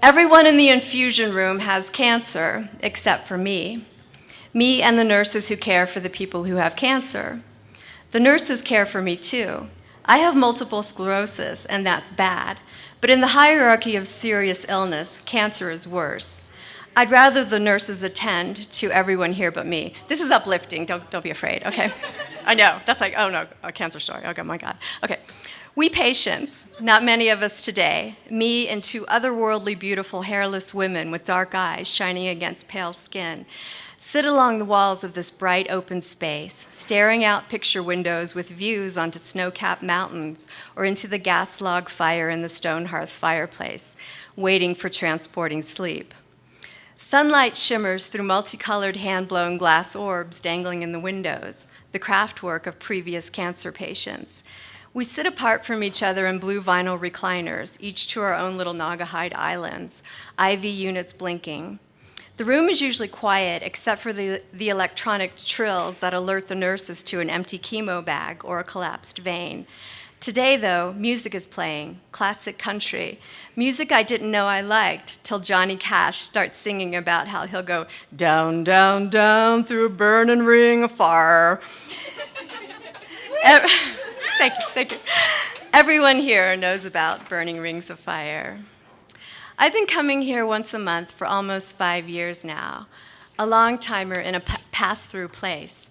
Everyone in the infusion room has cancer, except for me. Me and the nurses who care for the people who have cancer. The nurses care for me too. I have multiple sclerosis, and that's bad. But in the hierarchy of serious illness, cancer is worse. I'd rather the nurses attend to everyone here but me. This is uplifting, don't be afraid, okay? I know, that's like, oh no, a cancer story, oh my God. Okay, we patients, not many of us today, me and two otherworldly beautiful hairless women with dark eyes shining against pale skin, sit along the walls of this bright open space, staring out picture windows with views onto snow-capped mountains or into the gas log fire in the stone hearth fireplace, waiting for transporting sleep. Sunlight shimmers through multicolored hand-blown glass orbs dangling in the windows, the craftwork of previous cancer patients. We sit apart from each other in blue vinyl recliners, each to our own little Naugahyde islands, IV units blinking. The room is usually quiet except for the electronic trills that alert the nurses to an empty chemo bag or a collapsed vein. Today, though, music is playing, classic country. Music I didn't know I liked till Johnny Cash starts singing about how he'll go down, down, down through a burning ring of fire. Thank you. Everyone here knows about burning rings of fire. I've been coming here once a month for almost 5 years now, a long timer in a pass-through place.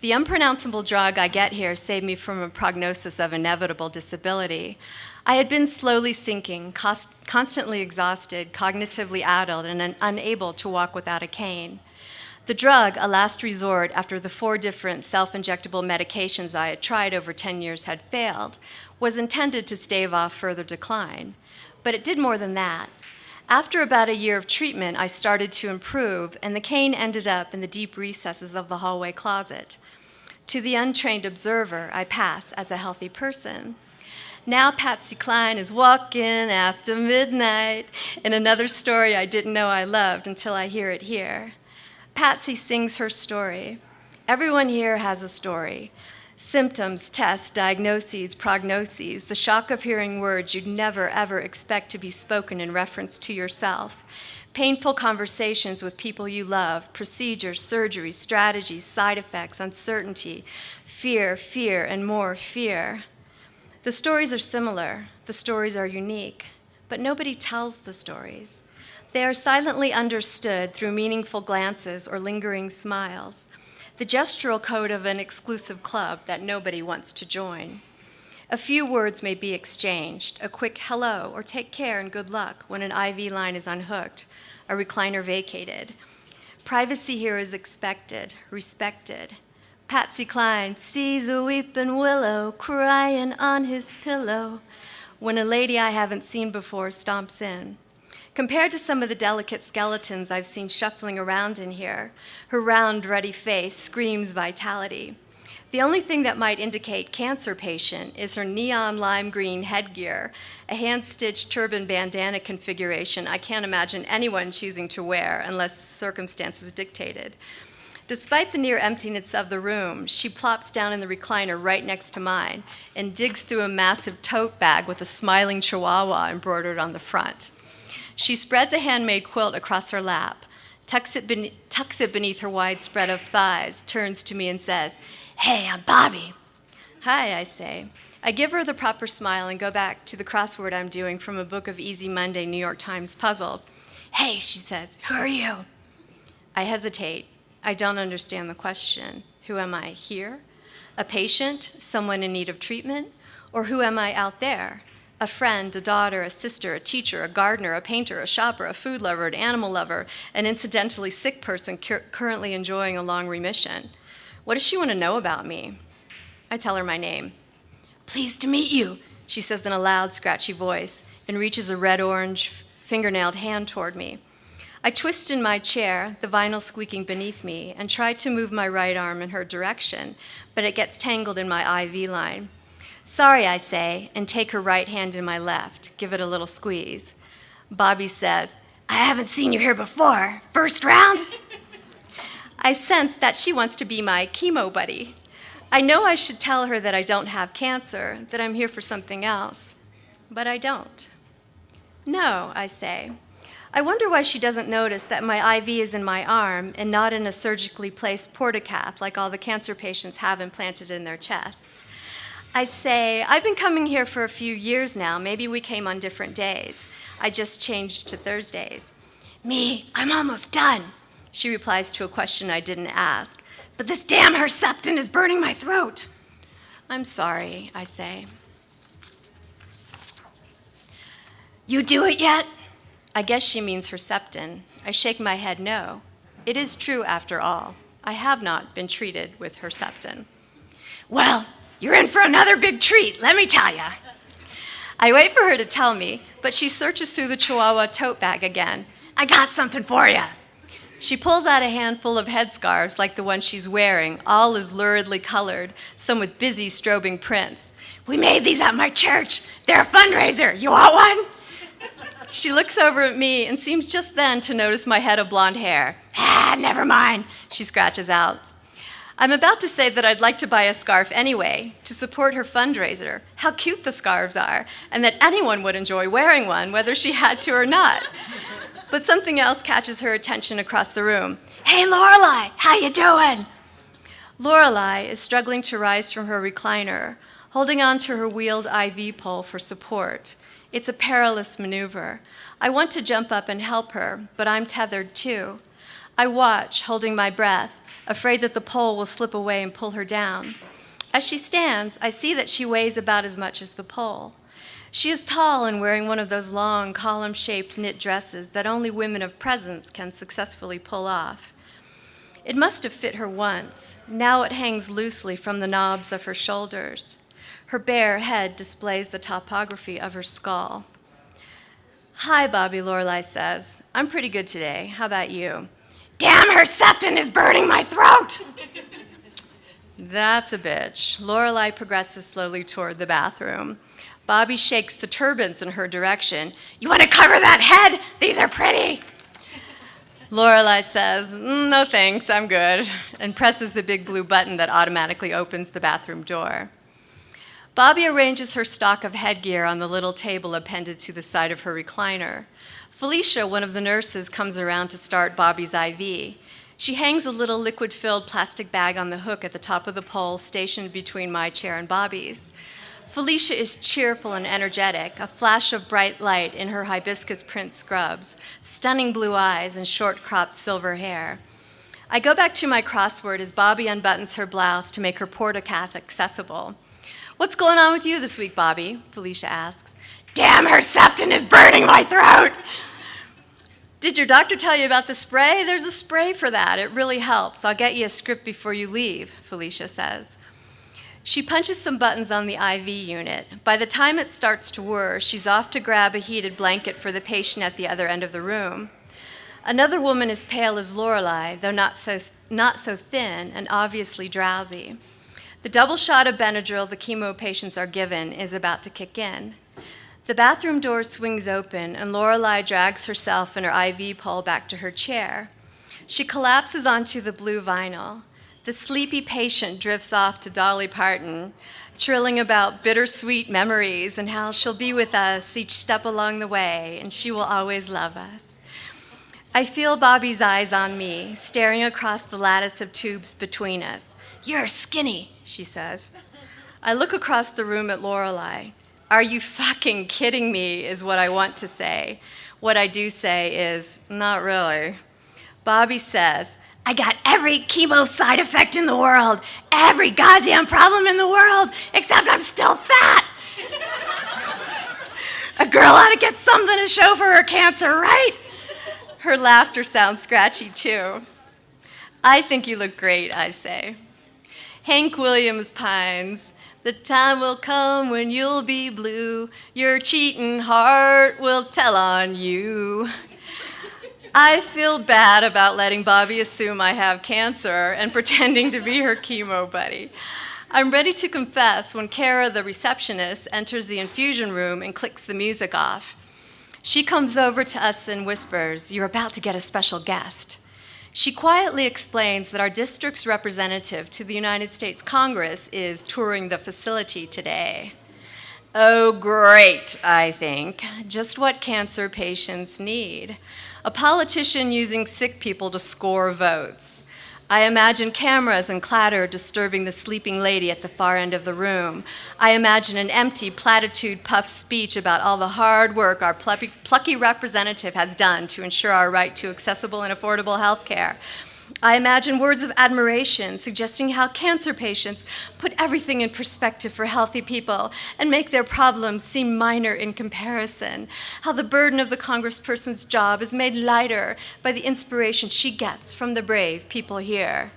The unpronounceable drug I get here saved me from a prognosis of inevitable disability. I had been slowly sinking, constantly exhausted, cognitively addled, and unable to walk without a cane. The drug, a last resort after the 4 different self-injectable medications I had tried over 10 years had failed, was intended to stave off further decline. But it did more than that. After about a year of treatment, I started to improve, and the cane ended up in the deep recesses of the hallway closet. To the untrained observer, I pass as a healthy person. Now Patsy Cline is walking after midnight in another story I didn't know I loved until I hear it here. Patsy sings her story. Everyone here has a story. Symptoms, tests, diagnoses, prognoses, the shock of hearing words you'd never, ever expect to be spoken in reference to yourself. Painful conversations with people you love, procedures, surgeries, strategies, side effects, uncertainty, fear, and more fear. The stories are similar, the stories are unique, but nobody tells the stories. They are silently understood through meaningful glances or lingering smiles, the gestural code of an exclusive club that nobody wants to join. A few words may be exchanged, a quick hello or take care and good luck when an IV line is unhooked, a recliner vacated. Privacy here is expected, respected. Patsy Cline sees a weeping willow crying on his pillow when a lady I haven't seen before stomps in. Compared to some of the delicate skeletons I've seen shuffling around in here, her round, ruddy face screams vitality. The only thing that might indicate cancer patient is her neon lime green headgear, a hand-stitched turban bandana configuration I can't imagine anyone choosing to wear unless circumstances dictated. Despite the near emptiness of the room, she plops down in the recliner right next to mine and digs through a massive tote bag with a smiling chihuahua embroidered on the front. She spreads a handmade quilt across her lap, tucks it beneath her wide spread of thighs, turns to me and says, "Hey, I'm Bobby." "Hi," I say. I give her the proper smile and go back to the crossword I'm doing from a book of Easy Monday New York Times puzzles. "Hey," she says, "who are you?" I hesitate. I don't understand the question. Who am I here? A patient, someone in need of treatment? Or who am I out there? A friend, a daughter, a sister, a teacher, a gardener, a painter, a shopper, a food lover, an animal lover, an incidentally sick person currently enjoying a long remission. What does she want to know about me? I tell her my name. "Pleased to meet you," she says in a loud, scratchy voice, and reaches a red-orange, fingernailed hand toward me. I twist in my chair, the vinyl squeaking beneath me, and try to move my right arm in her direction, but it gets tangled in my IV line. "Sorry," I say, and take her right hand in my left, give it a little squeeze. Bobby says, "I haven't seen you here before. First round?" I sense that she wants to be my chemo buddy. I know I should tell her that I don't have cancer, that I'm here for something else, but I don't. "No," I say. I wonder why she doesn't notice that my IV is in my arm and not in a surgically placed portacath like all the cancer patients have implanted in their chests. I say, I've been coming here for a few years now. Maybe we came on different days. I just changed to Thursdays. Me, I'm almost done, she replies to a question I didn't ask. But this damn Herceptin is burning my throat. I'm sorry, I say. You do it yet? I guess she means Herceptin. I shake my head no. It is true after all. I have not been treated with Herceptin. Well, you're in for another big treat, let me tell ya. I wait for her to tell me, but she searches through the Chihuahua tote bag again. I got something for ya. She pulls out a handful of headscarves like the one she's wearing, all as luridly colored, some with busy strobing prints. We made these at my church. They're a fundraiser. You want one? She looks over at me and seems just then to notice my head of blonde hair. Never mind, she scratches out. I'm about to say that I'd like to buy a scarf anyway, to support her fundraiser, how cute the scarves are, and that anyone would enjoy wearing one, whether she had to or not. But something else catches her attention across the room. Hey, Lorelei, how you doing? Lorelei is struggling to rise from her recliner, holding on to her wheeled IV pole for support. It's a perilous maneuver. I want to jump up and help her, but I'm tethered too. I watch, holding my breath, afraid that the pole will slip away and pull her down. As she stands, I see that she weighs about as much as the pole. She is tall and wearing one of those long, column-shaped knit dresses that only women of presence can successfully pull off. It must have fit her once. Now it hangs loosely from the knobs of her shoulders. Her bare head displays the topography of her skull. Hi, Bobby, Lorelei says. I'm pretty good today. How about you? Damn, Herceptin is burning my throat! That's a bitch. Lorelei progresses slowly toward the bathroom. Bobby shakes the turbans in her direction. You want to cover that head? These are pretty. Lorelei says, no thanks, I'm good, and presses the big blue button that automatically opens the bathroom door. Bobby arranges her stock of headgear on the little table appended to the side of her recliner. Felicia, one of the nurses, comes around to start Bobby's IV. She hangs a little liquid-filled plastic bag on the hook at the top of the pole stationed between my chair and Bobby's. Felicia is cheerful and energetic, a flash of bright light in her hibiscus print scrubs, stunning blue eyes, and short-cropped silver hair. I go back to my crossword as Bobby unbuttons her blouse to make her portacath accessible. What's going on with you this week, Bobby? Felicia asks. Damn, Herceptin is burning my throat! Did your doctor tell you about the spray? There's a spray for that. It really helps. I'll get you a script before you leave, Felicia says. She punches some buttons on the IV unit. By the time it starts to whir, she's off to grab a heated blanket for the patient at the other end of the room. Another woman as pale as Lorelei, though not so thin and obviously drowsy. The double shot of Benadryl the chemo patients are given is about to kick in. The bathroom door swings open, and Lorelei drags herself and her IV pole back to her chair. She collapses onto the blue vinyl. The sleepy patient drifts off to Dolly Parton, trilling about bittersweet memories and how she'll be with us each step along the way, and she will always love us. I feel Bobby's eyes on me, staring across the lattice of tubes between us. You're skinny, she says. I look across the room at Lorelei. Are you fucking kidding me, is what I want to say. What I do say is, not really. Bobby says, I got every chemo side effect in the world, every goddamn problem in the world, except I'm still fat. A girl ought to get something to show for her cancer, right? Her laughter sounds scratchy, too. I think you look great, I say. Hank Williams pines, the time will come when you'll be blue, your cheating heart will tell on you. I feel bad about letting Bobby assume I have cancer and pretending to be her chemo buddy. I'm ready to confess when Kara, the receptionist, enters the infusion room and clicks the music off. She comes over to us and whispers, "You're about to get a special guest." She quietly explains that our district's representative to the United States Congress is touring the facility today. Oh, great, I think. Just what cancer patients need. A politician using sick people to score votes. I imagine cameras and clatter disturbing the sleeping lady at the far end of the room. I imagine an empty, platitude-puffed speech about all the hard work our plucky representative has done to ensure our right to accessible and affordable health care. I imagine words of admiration suggesting how cancer patients put everything in perspective for healthy people and make their problems seem minor in comparison, how the burden of the congressperson's job is made lighter by the inspiration she gets from the brave people here.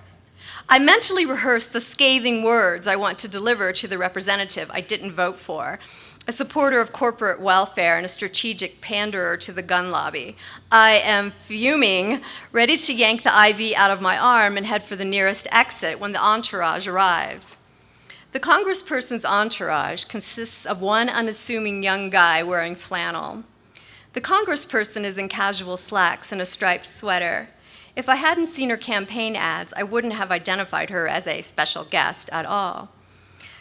I mentally rehearse the scathing words I want to deliver to the representative I didn't vote for, a supporter of corporate welfare and a strategic panderer to the gun lobby. I am fuming, ready to yank the IV out of my arm and head for the nearest exit when the entourage arrives. The congressperson's entourage consists of one unassuming young guy wearing flannel. The congressperson is in casual slacks and a striped sweater. If I hadn't seen her campaign ads, I wouldn't have identified her as a special guest at all.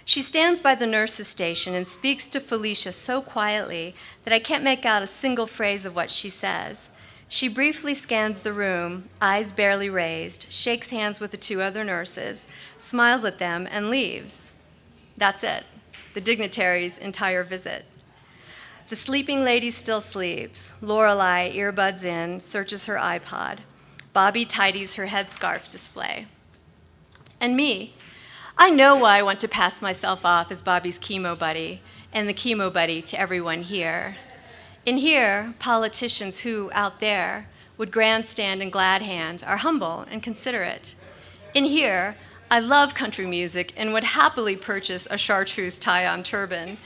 She stands by the nurse's station and speaks to Felicia so quietly that I can't make out a single phrase of what she says. She briefly scans the room, eyes barely raised, shakes hands with the two other nurses, smiles at them, and leaves. That's it, the dignitary's entire visit. The sleeping lady still sleeps. Lorelei, earbuds in, searches her iPod. Bobby tidies her headscarf display. And me. I know why I want to pass myself off as Bobby's chemo buddy and the chemo buddy to everyone here. In here, politicians who, out there, would grandstand and glad hand are humble and considerate. In here, I love country music and would happily purchase a chartreuse tie-on turban.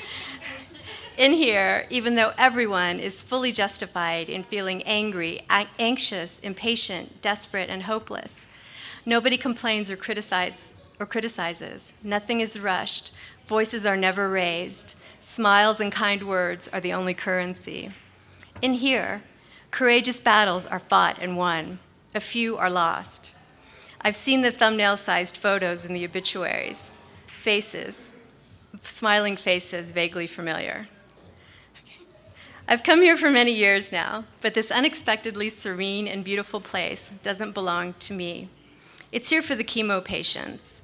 In here, even though everyone is fully justified in feeling angry, anxious, impatient, desperate, and hopeless, nobody complains or criticizes. Nothing is rushed. Voices are never raised. Smiles and kind words are the only currency. In here, courageous battles are fought and won. A few are lost. I've seen the thumbnail-sized photos in the obituaries. Faces, smiling faces vaguely familiar. I've come here for many years now, but this unexpectedly serene and beautiful place doesn't belong to me. It's here for the chemo patients.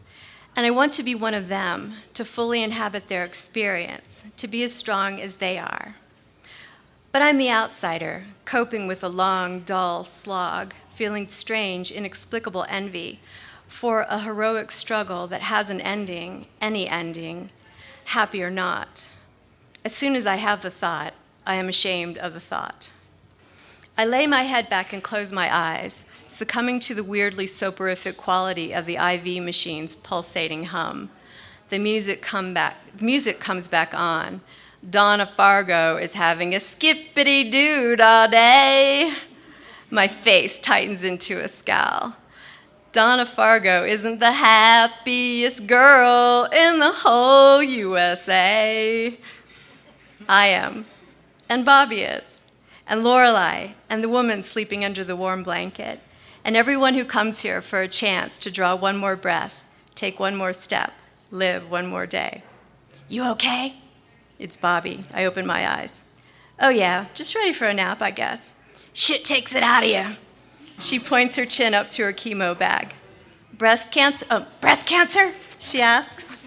And I want to be one of them, to fully inhabit their experience, to be as strong as they are. But I'm the outsider, coping with a long, dull slog, feeling strange, inexplicable envy for a heroic struggle that has an ending, any ending, happy or not. As soon as I have the thought, I am ashamed of the thought. I lay my head back and close my eyes, succumbing to the weirdly soporific quality of the IV machine's pulsating hum. The music comes back on. Donna Fargo is having a skippity-doo all day. My face tightens into a scowl. Donna Fargo isn't the happiest girl in the whole USA. I am, and Bobby is, and Lorelei, and the woman sleeping under the warm blanket, and everyone who comes here for a chance to draw one more breath, take one more step, live one more day. You okay? It's Bobby. I open my eyes. Oh yeah, just ready for a nap, I guess. Shit takes it out of you. She points her chin up to her chemo bag. Breast cancer? She asks.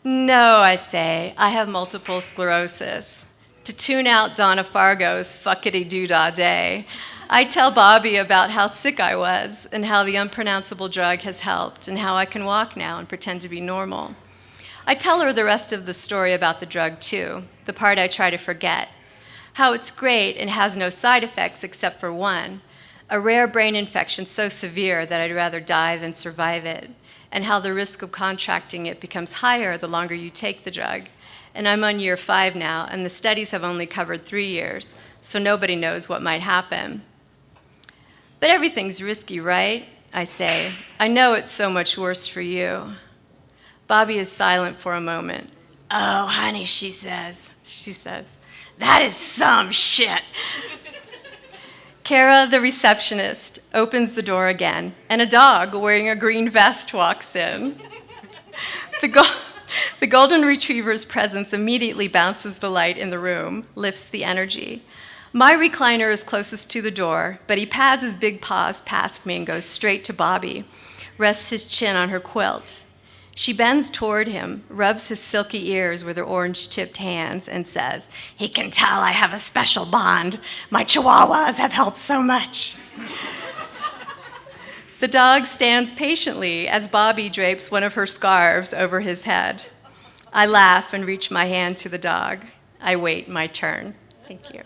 No, I say, I have multiple sclerosis. To tune out Donna Fargo's fuckity-doo-dah day, I tell Bobby about how sick I was and how the unpronounceable drug has helped and how I can walk now and pretend to be normal. I tell her the rest of the story about the drug too, the part I try to forget, how it's great and has no side effects except for one, a rare brain infection so severe that I'd rather die than survive it, and how the risk of contracting it becomes higher the longer you take the drug. And I'm on year 5 now, and the studies have only covered 3 years, so nobody knows what might happen. But everything's risky, right? I say. I know it's so much worse for you. Bobby is silent for a moment. Oh, honey, she says. That is some shit. Kara, the receptionist, opens the door again, and a dog wearing a green vest walks in. The golden retriever's presence immediately bounces the light in the room, lifts the energy. My recliner is closest to the door, but he pads his big paws past me and goes straight to Bobby, rests his chin on her quilt. She bends toward him, rubs his silky ears with her orange-tipped hands, and says, "He can tell I have a special bond. My chihuahuas have helped so much." The dog stands patiently as Bobby drapes one of her scarves over his head. I laugh and reach my hand to the dog. I wait my turn. Thank you.